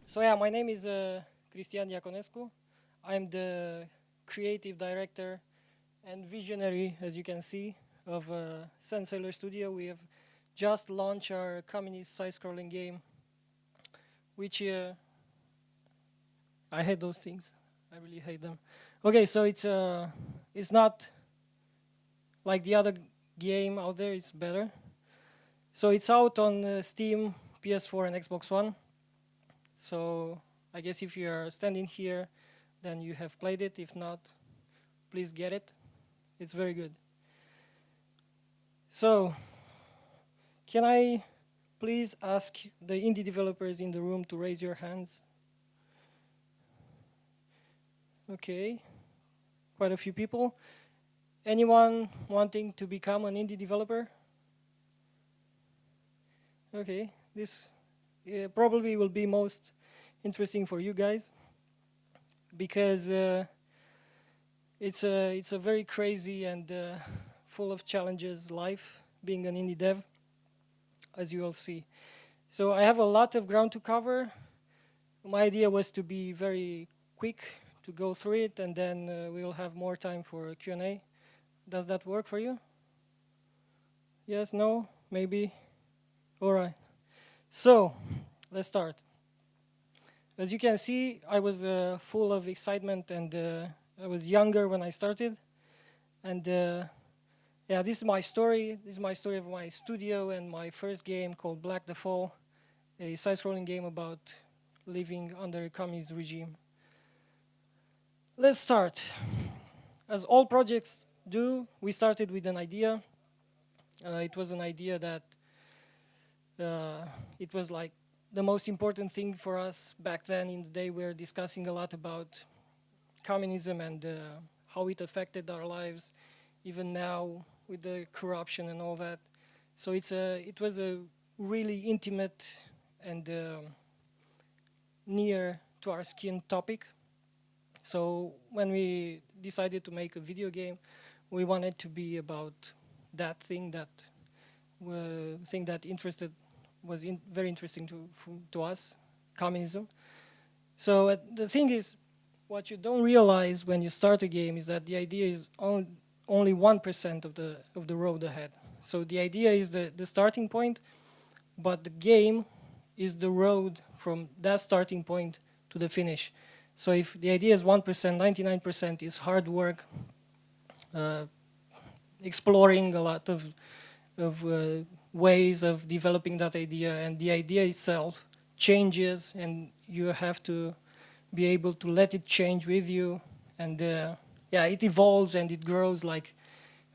So yeah, my name is Cristian Diaconescu. I'm the creative director and visionary, as you can see, of Sailor Studio. We have just launched our communist side-scrolling game, which I hate those things. I really hate them. Okay, so it's not like the other game out there. It's better. So it's out on Steam, PS4, and Xbox One. So I guess if you are standing here, then you have played it. If not, please get it. It's very good. So, can I please ask the indie developers in the room to raise your hands? Okay, quite a few people. Anyone wanting to become an indie developer? Okay, this probably will be most interesting for you guys because it's a very crazy and full of challenges life being an indie dev, as you will see. So I have a lot of ground to cover. My idea was to be very quick to go through it, and then we'll have more time for Q&A. Does that work for you? Yes, no, maybe? All right. So let's start. As you can see, I was full of excitement, and I was younger when I started. And yeah, this is my story. This is my story of my studio and my first game called Black the Fall, a side-scrolling game about living under a communist regime. Let's start. As all projects do, we started with an idea. It was an idea that it was like the most important thing for us back then. In the day, we were discussing a lot about communism and how it affected our lives, even now with the corruption and all that. So it was a really intimate and near to our skin topic. So when we decided to make a video game, we wanted to be about that thing that was very interesting to us, communism. So the thing is, what you don't realize when you start a game is that the idea is only 1% of the road ahead. So the idea is the starting point, but the game is the road from that starting point to the finish. So if the idea is 1%, 99% is hard work, exploring a lot of ways of developing that idea, and the idea itself changes, and you have to be able to let it change with you, and yeah, it evolves and it grows like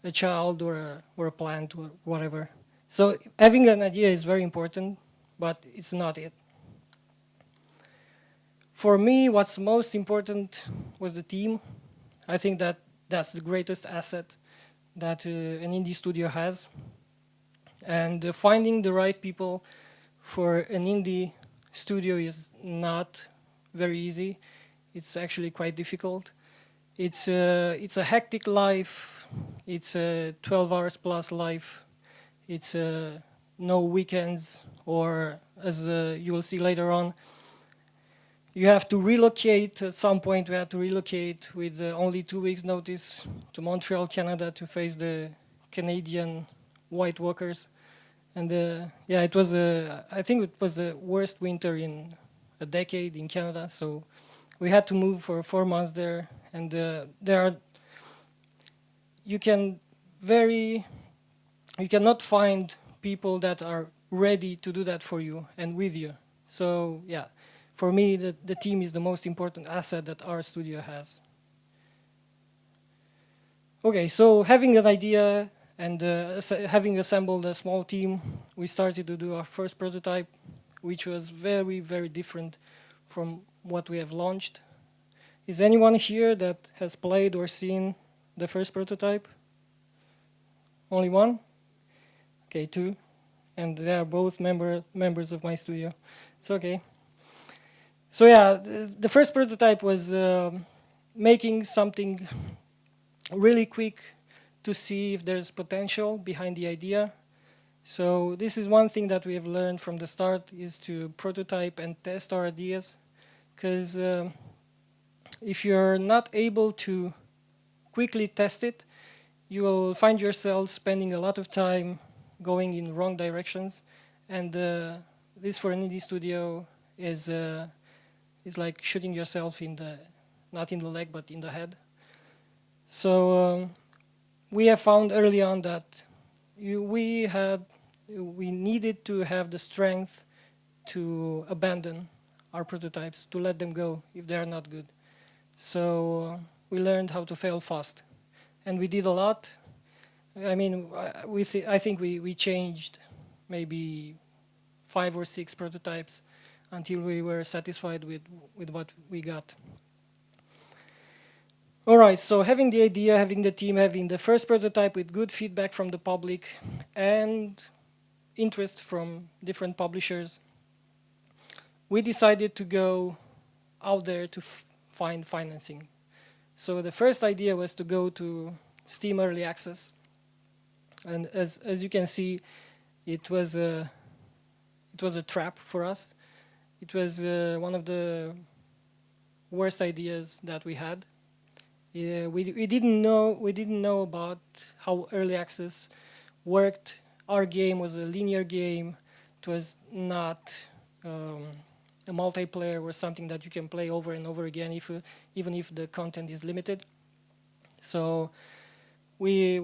a child or a plant or whatever. So having an idea is very important, but it's not it. For me, what's most important was the team. I think that that's the greatest asset that an indie studio has. And finding the right people for an indie studio is not very easy. It's actually quite difficult. It's a hectic life. It's a 12 hours plus life. It's no weekends, or as you will see later on, you have to relocate. At some point, we had to relocate with only 2 weeks' notice to Montreal, Canada, to face the Canadian White Walkers. And yeah, it was I think it was the worst winter in a decade in Canada. So we had to move for 4 months there. And you cannot find people that are ready to do that for you and with you. So yeah, for me, the team is the most important asset that our studio has. Okay, so having an idea and having assembled a small team, we started to do our first prototype, which was very, very different from what we have launched. Is anyone here that has played or seen the first prototype? Only one? Okay, two. And they are both members of my studio. It's okay. So yeah, the first prototype was making something really quick to see if there's potential behind the idea. So this is one thing that we have learned from the start, is to prototype and test our ideas, because if you're not able to quickly test it, you will find yourself spending a lot of time going in wrong directions, and this for an indie studio is like shooting yourself in the, not in the leg but in the head. So we have found early on that we needed to have the strength to abandon our prototypes, to let them go if they are not good. So we learned how to fail fast, and we did a lot. I mean, I think we changed maybe 5 or 6 prototypes until we were satisfied with what we got. All right, so having the idea, having the team, having the first prototype with good feedback from the public and interest from different publishers, we decided to go out there to find financing. So the first idea was to go to Steam Early Access. And as you can see, it was a trap for us. It was one of the worst ideas that we had. We didn't know about how early access worked. Our game was a linear game. It was not a multiplayer or something that you can play over and over again, even if the content is limited. So we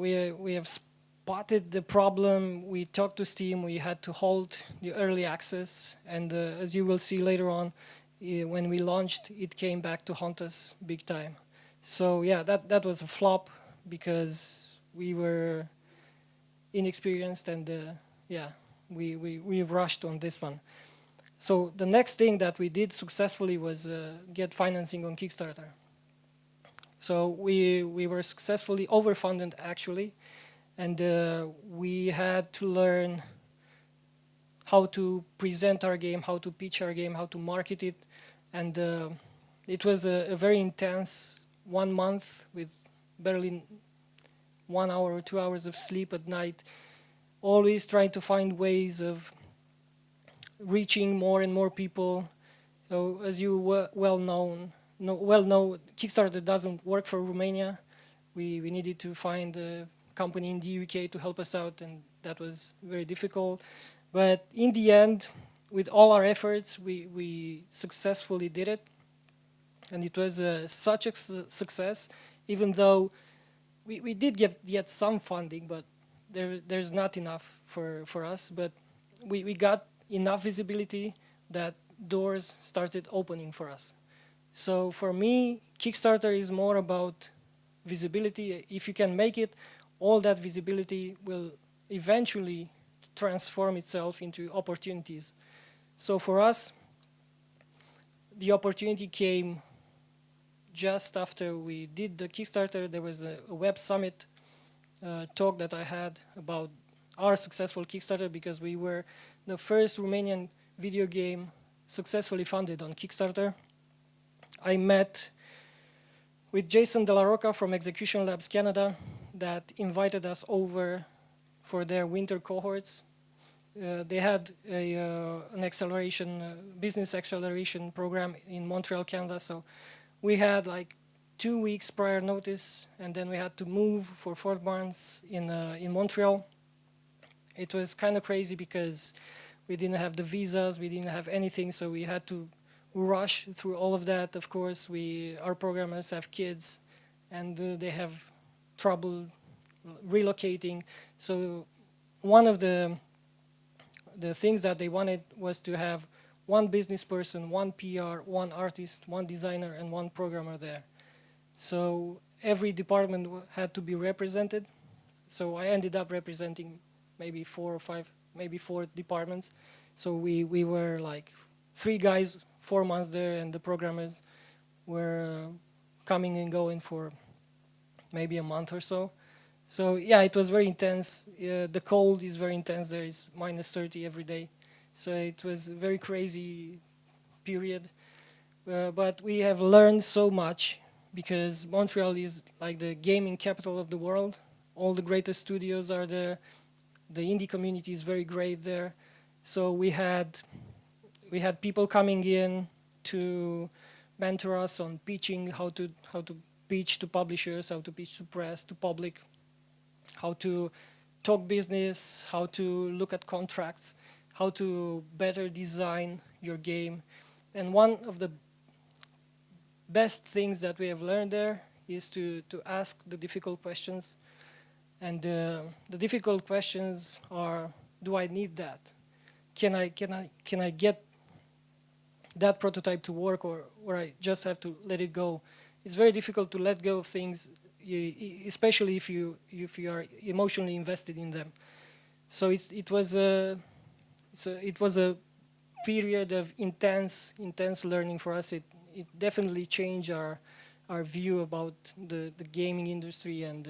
have spotted the problem. We talked to Steam. We had to halt the early access, and as you will see later on, when we launched, it came back to haunt us big time. So yeah, that was a flop because we were inexperienced, and yeah, we rushed on this one. So the next thing that we did successfully was get financing on Kickstarter. So we were successfully overfunded actually, and we had to learn how to present our game, how to pitch our game, how to market it, and it was a very intense 1 month with barely 1 hour or 2 hours of sleep at night, always trying to find ways of reaching more and more people. So as you well know, Kickstarter doesn't work for Romania. We needed to find a company in the UK to help us out, and that was very difficult. But in the end, with all our efforts, we successfully did it. And it was such a success, even though we did get some funding, but there's not enough for us. But we got enough visibility that doors started opening for us. So for me, Kickstarter is more about visibility. If you can make it, all that visibility will eventually transform itself into opportunities. So for us, the opportunity came just after we did the Kickstarter. There was a web summit talk that I had about our successful Kickstarter, because we were the first Romanian video game successfully funded on Kickstarter. I met with Jason De La Roca from Execution Labs Canada that invited us over for their winter cohorts. They had an acceleration, business acceleration program in Montreal, Canada. So we had like 2 weeks prior notice, and then we had to move for 4 months in Montreal. It was kind of crazy because we didn't have the visas, we didn't have anything, so we had to rush through all of that. Of course, our programmers have kids, and they have trouble relocating. So one of the things that they wanted was to have one business person, one PR, one artist, one designer, and one programmer there. So every department had to be represented. So I ended up representing maybe 4 or 5, maybe 4 departments. So we were like 3 guys, 4 months there, and the programmers were coming and going for maybe a month or so. So yeah, it was very intense. The cold is very intense there. It's minus 30 every day. So it was a very crazy period. But we have learned so much, because Montreal is like the gaming capital of the world. All the greatest studios are there. the indie community is very great there. So we had people coming in to mentor us on pitching, how to pitch to publishers, how to pitch to press, to public, how to talk business, how to look at contracts, how to better design your game. And one of the best things that we have learned there is to ask the difficult questions. And the difficult questions are, do I need that? Can I get that prototype to work, or I just have to let it go? It's very difficult to let go of things, especially if you are emotionally invested in them. So it was a period of intense learning for us. It definitely changed our view about the gaming industry and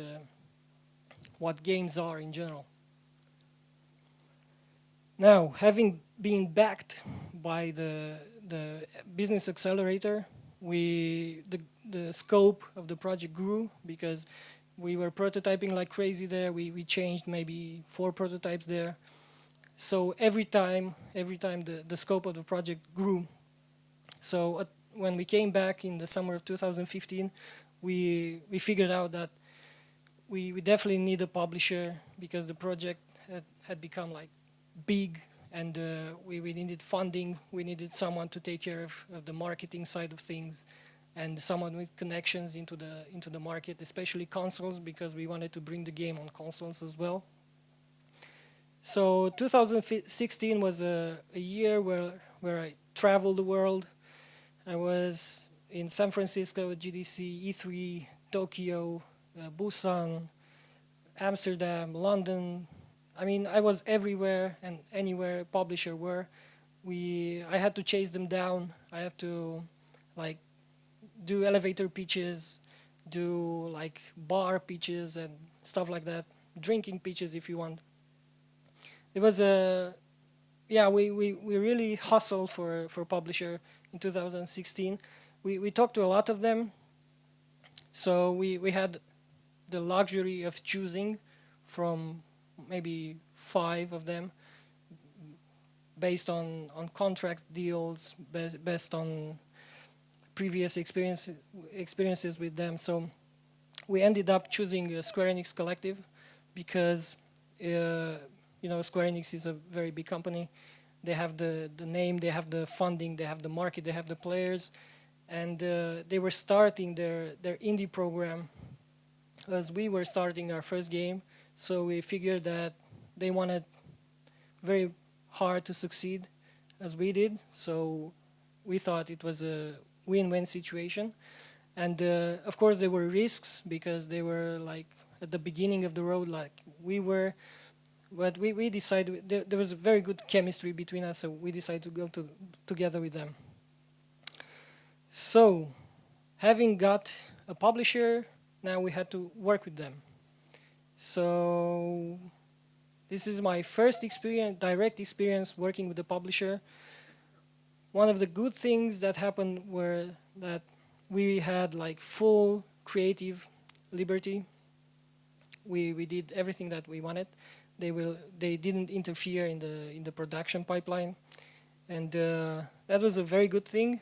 what games are in general. Now, having been backed by the business accelerator, the scope of the project grew because we were prototyping like crazy there. We changed maybe 4 prototypes there. So every time the scope of the project grew. So when we came back in the summer of 2015, we figured out that we definitely need a publisher because the project had become like big, and we needed funding. We needed someone to take care of the marketing side of things, and someone with connections into the market, especially consoles, because we wanted to bring the game on consoles as well. So 2016 was a year where I traveled the world. I was in San Francisco at GDC, E3, Tokyo, Busan, Amsterdam, London. I mean, I was everywhere and anywhere a publisher were. I had to chase them down. I had to like do elevator pitches, do like bar pitches and stuff like that, drinking pitches if you want. It was we really hustled for publisher in 2016. We talked to a lot of them, so we had the luxury of choosing from maybe 5 of them based on contract deals, based on previous experiences with them. So we ended up choosing Square Enix Collective because Square Enix is a very big company. They have the name, they have the funding, they have the market, they have the players, and they were starting their indie program as we were starting our first game. So we figured that they wanted very hard to succeed as we did. So we thought it was a win-win situation. And of course there were risks because they were like at the beginning of the road like we were. But we decided there was a very good chemistry between us, so we decided to go together with them. So having got a publisher, now we had to work with them. So this is my first direct experience working with the publisher. One of the good things that happened were that we had like full creative liberty. We did everything that we wanted. They didn't interfere in the production pipeline, and that was a very good thing.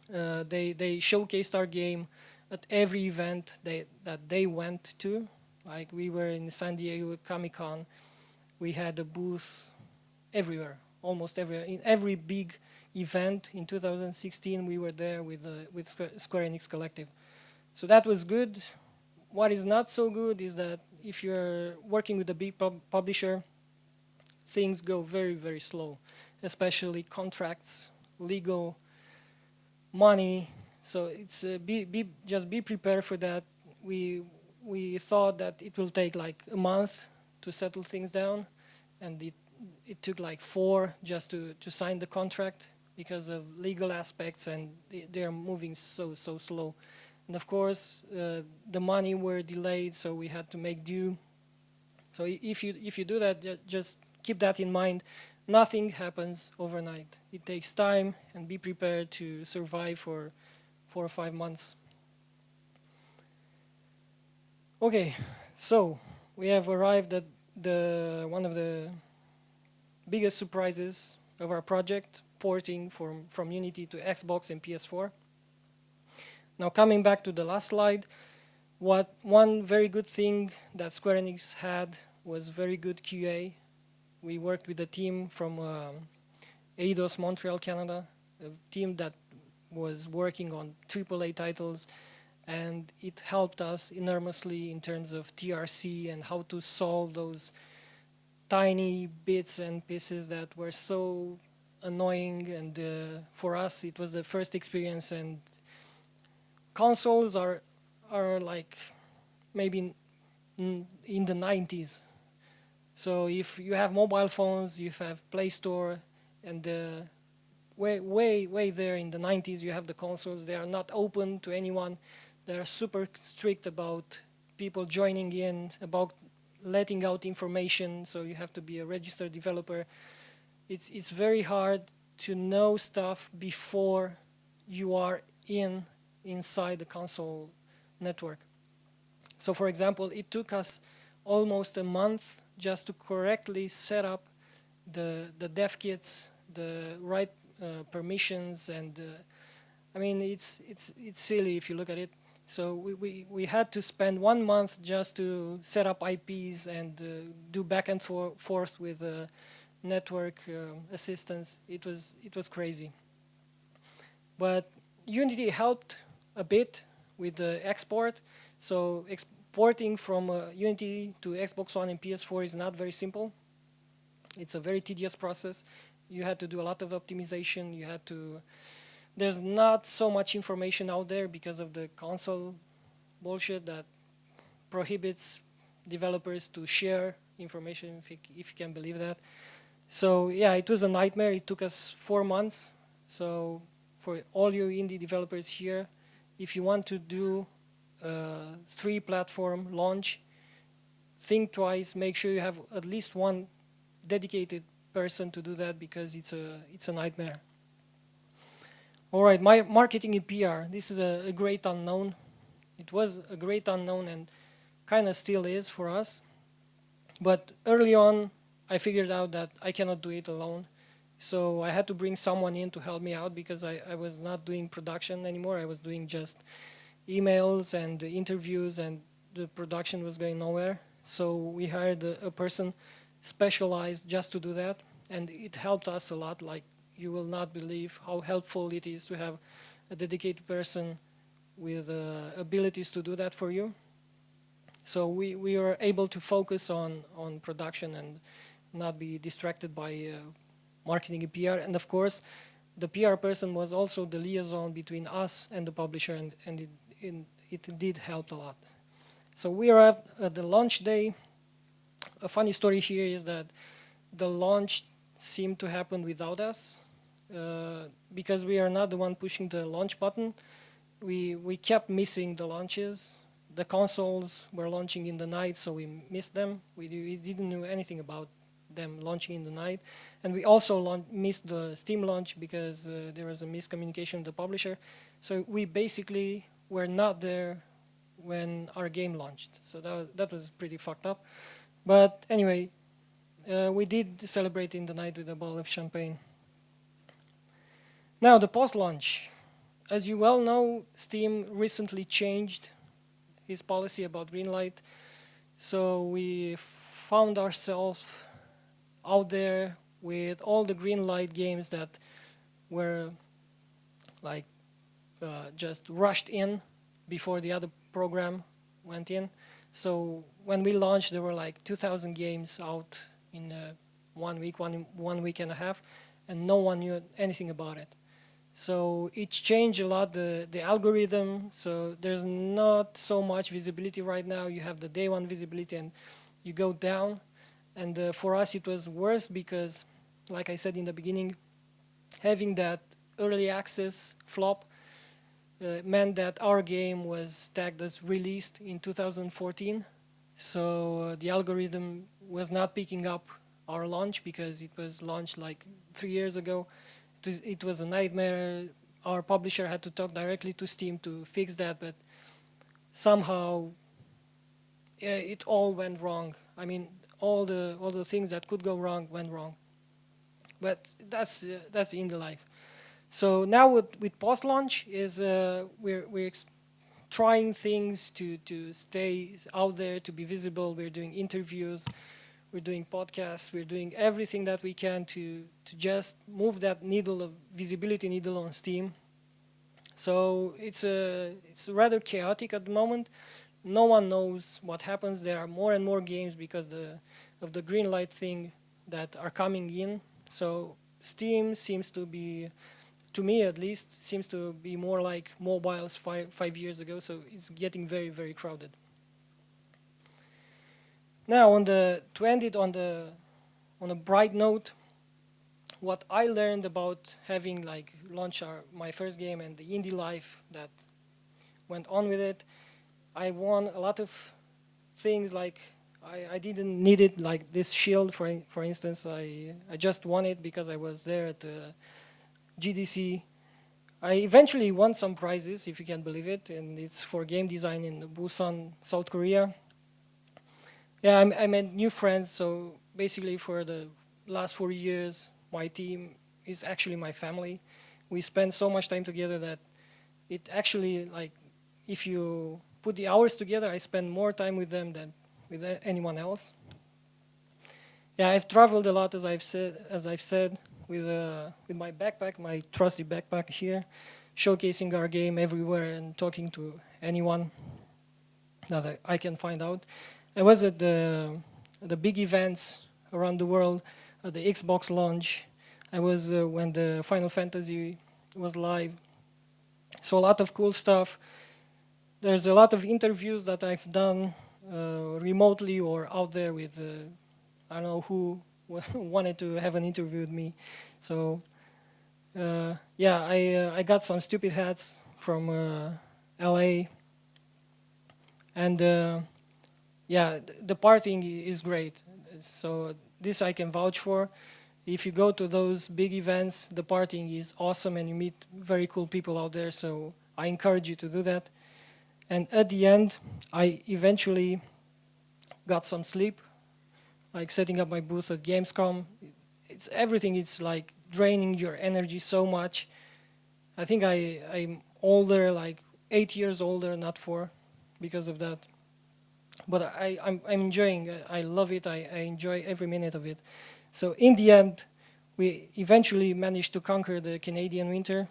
They showcased our game at every event that they went to. Like we were in San Diego Comic-Con, we had a booth everywhere, almost everywhere. In every big event in 2016, we were there with Square Enix Collective. So that was good. What is not so good is that if you're working with a big publisher, things go very, very slow, especially contracts, legal, money. So it's just be prepared for that. We thought that it will take like a month to settle things down, and it took like 4 just to sign the contract because of legal aspects, and they are moving so slow. And of course, the money were delayed, so we had to make do. So if you do that, just keep that in mind. Nothing happens overnight. It takes time, and be prepared to survive for 4 or 5 months. Okay, so we have arrived at one of the biggest surprises of our project, porting from Unity to Xbox and PS4. Now coming back to the last slide, one very good thing that Square Enix had was very good QA. We worked with a team from Eidos, Montreal, Canada, a team that was working on AAA titles, and it helped us enormously in terms of TRC and how to solve those tiny bits and pieces that were so annoying. And for us, it was the first experience. And consoles are like maybe in the 90s. So if you have mobile phones, you have Play Store, and way there in the 90s, you have the consoles. They are not open to anyone. They are super strict about people joining in, about letting out information. So you have to be a registered developer. It's very hard to know stuff before you are inside the console network. So for example, it took us almost a month just to correctly set up the dev kits, the right permissions, and I mean it's silly if you look at it. So we had to spend 1 month just to set up IPs and do back and forth with network assistance. It was crazy. But Unity helped a bit with the export. So exporting from Unity to Xbox One and PS4 is not very simple. It's a very tedious process. You had to do a lot of optimization. There's not so much information out there because of the console bullshit that prohibits developers to share information, if you can believe that. So yeah, it was a nightmare. It took us 4 months. So for all you indie developers here, if you want to do a 3-platform launch, think twice. Make sure you have at least one dedicated person to do that, because it's a nightmare. All right, my marketing in PR. This is a great unknown. It was a great unknown and kind of still is for us. But early on, I figured out that I cannot do it alone. So I had to bring someone in to help me out, because I was not doing production anymore. I was doing just emails and interviews, and the production was going nowhere. So we hired a person specialized just to do that, and it helped us a lot. Like, you will not believe how helpful it is to have a dedicated person with abilities to do that for you. So we were able to focus on production and not be distracted by marketing and PR. And of course, the PR person was also the liaison between us and the publisher, and it did help a lot. So we are at the launch day. A funny story here is that the launch seemed to happen without us, because we are not the one pushing the launch button. We kept missing the launches. The consoles were launching in the night, so we missed them. We didn't know anything about them launching in the night. And we also missed the Steam launch because there was a miscommunication with the publisher. So we basically were not there when our game launched. So that was pretty fucked up. But anyway, we did celebrate in the night with a bottle of champagne. Now, the post-launch. As you well know, Steam recently changed his policy about greenlight. So we found ourselves out there with all the greenlight games that were like just rushed in before the other program went in. So when we launched, there were like 2,000 games out in 1 week, one week and a half, and no one knew anything about it. So it's changed a lot, the algorithm. So there's not so much visibility right now. You have the day one visibility and you go down. And for us, it was worse because, like I said in the beginning, having that early access flop meant that our game was tagged as released in 2014. So the algorithm was not picking up our launch because it was launched like 3 years ago. It was a nightmare. Our publisher had to talk directly to Steam to fix that, but somehow it all went wrong. I mean, all the things that could go wrong went wrong. But that's indie life. So now with post launch is we're trying things to stay out there, to be visible. We're doing interviews, we're doing podcasts, we're doing everything that we can to just move that needle of visibility needle on Steam. So it's rather chaotic at the moment. No one knows what happens. There are more and more games because of the green light thing that are coming in. So Steam seems to be, to me at least, seems to be more like mobiles 5 years ago. So it's getting very, very crowded. Now, to end it on a bright note, what I learned about having like launched my first game and the indie life that went on with it, I won a lot of things. Like I didn't need it, like this shield for instance. I just won it because I was there at the GDC. I eventually won some prizes, if you can believe it, and it's for game design in Busan, South Korea. Yeah, I made new friends. So basically, for the last 4 years, my team is actually my family. We spend so much time together that it actually, like, if you put the hours together, I spend more time with them than with anyone else. Yeah, I've traveled a lot, as I've said, with my backpack, my trusty backpack here, showcasing our game everywhere and talking to anyone that I can find out. I was at the big events around the world, at the Xbox launch. I was when the Final Fantasy was live. So a lot of cool stuff. There's a lot of interviews that I've done remotely or out there with, I don't know who wanted to have an interview with me. So yeah, I got some stupid hats from LA. And yeah, the partying is great. So this I can vouch for. If you go to those big events, the partying is awesome and you meet very cool people out there. So I encourage you to do that. And at the end, I eventually got some sleep, like setting up my booth at Gamescom. It's everything. It's like draining your energy so much. I think I'm older, like 8 years older, not 4, because of that. But I'm enjoying it. I love it. I enjoy every minute of it. So in the end, we eventually managed to conquer the Canadian winter.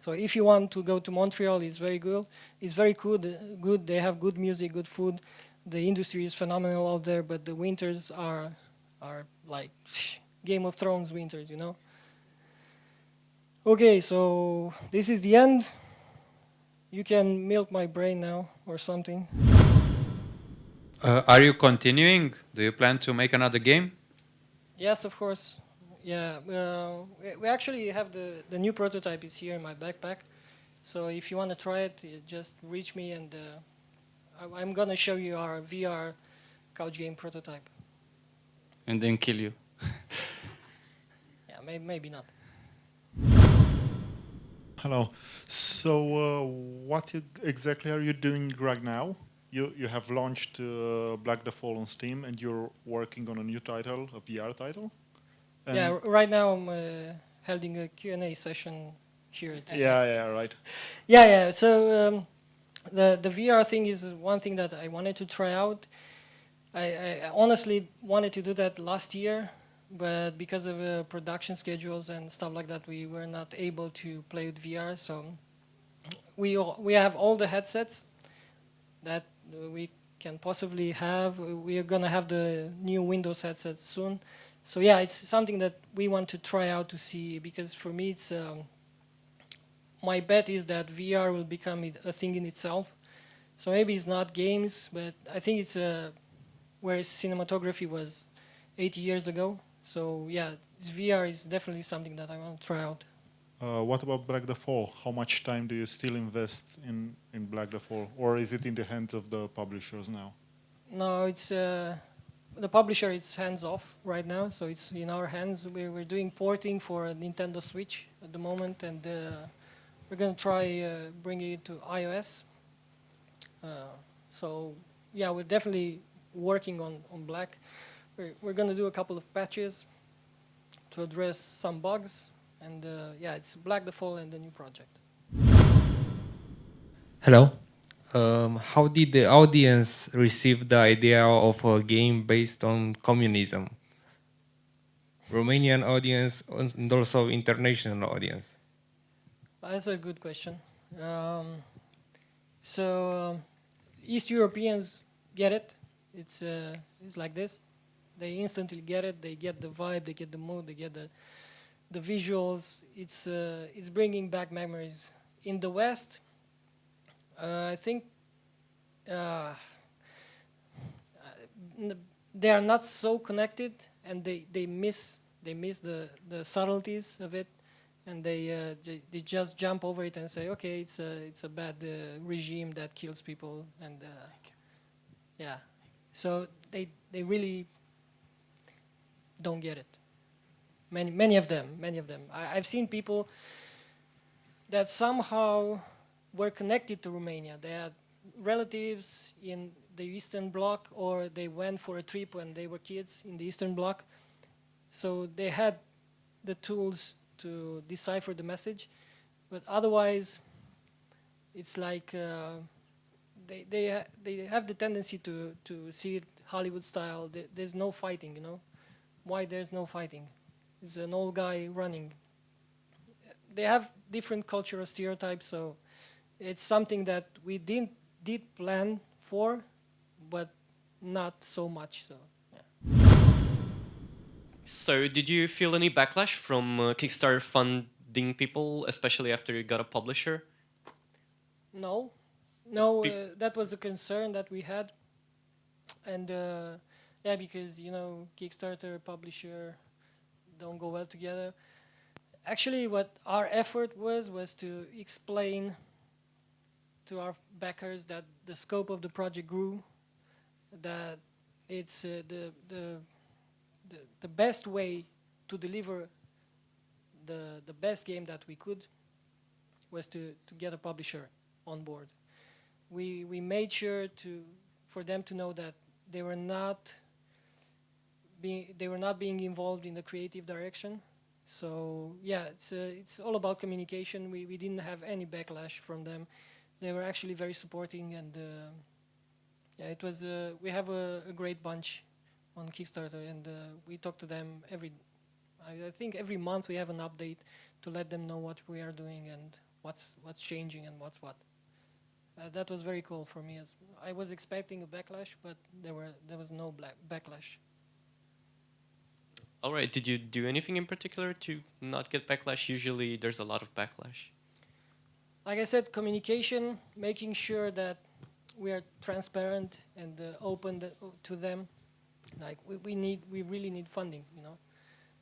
So if you want to go to Montreal, it's very good. It's very good. They have good music, good food. The industry is phenomenal out there, but the winters are like Game of Thrones winters, you know. Okay, so this is the end. You can milk my brain now or something. Are you continuing? Do you plan to make another game? Yes, of course. Yeah, we actually have the new prototype is here in my backpack. So if you want to try it, you just reach me and I'm gonna show you our VR couch game prototype. And then kill you. Yeah, maybe not. Hello. So what exactly are you doing right now? You have launched Black the Fall on Steam and you're working on a new title, a VR title? And Yeah, right now I'm holding a Q&A session here at yeah, right. Yeah. So the VR thing is one thing that I wanted to try out. I honestly wanted to do that last year, but because of production schedules and stuff like that, we were not able to play with VR. So we have all the headsets that we can possibly have. We are gonna have the new Windows headset soon. So yeah, it's something that we want to try out to see, because for me it's my bet is that VR will become a thing in itself. So maybe it's not games, but I think it's where cinematography was 80 years ago. So yeah, VR is definitely something that I want to try out. What about Black the Fall? How much time do you still invest in Black the Fall? Or is it in the hands of the publishers now? No, it's the publisher is hands off right now, so it's in our hands. We're doing porting for a Nintendo Switch at the moment, and we're gonna try bringing it to iOS. So yeah, we're definitely working on Black. We're going to do a couple of patches to address some bugs, and yeah, it's Black the Fall and the new project. Hello. How did the audience receive the idea of a game based on communism? Romanian audience and also international audience. That's a good question. So East Europeans get it. It's like this. They instantly get it. They get the vibe. They get the mood. They get the visuals. It's bringing back memories. In the West, I think they are not so connected, and they miss the subtleties of it, and they just jump over it and say, okay, it's a bad regime that kills people, and yeah, so they really don't get it. Many of them. I've seen people that somehow were connected to Romania. They had relatives in the Eastern Bloc, or they went for a trip when they were kids in the Eastern Bloc. So they had the tools to decipher the message, but otherwise, it's like they have the tendency to see it Hollywood style. There's no fighting, you know. Why there's no fighting? It's an old guy running. They have different cultural stereotypes, so it's something that we did plan for, but not so much. So, yeah. So, did you feel any backlash from Kickstarter funding people, especially after you got a publisher? No, that was a concern that we had, and yeah, because Kickstarter publisher don't go well together. Actually, what our effort was to explain to our backers that the scope of the project grew, that it's the best way to deliver the best game that we could was to get a publisher on board. We made sure for them to know that they were not being involved in the creative direction. So yeah, it's all about communication. We didn't have any backlash from them. They were actually very supporting, and yeah, it was. We have a great bunch on Kickstarter, and we talk to them I think every month we have an update to let them know what we are doing and what's changing and what's what. That was very cool for me. As I was expecting a backlash, but there was no backlash. All right. Did you do anything in particular to not get backlash? Usually, there's a lot of backlash. Like I said, communication, making sure that we are transparent and open to them. Like we really need funding, you know.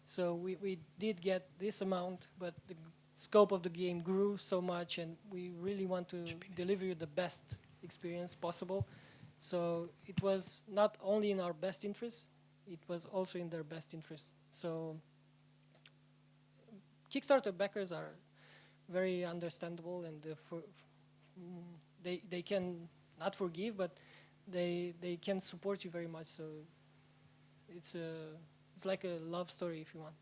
So we did get this amount, but the scope of the game grew so much, and we really want to deliver you the best experience possible. So it was not only in our best interest, it was also in their best interest. So Kickstarter backers are very understandable, and they can not forgive, but they can support you very much. So it's like a love story, if you want.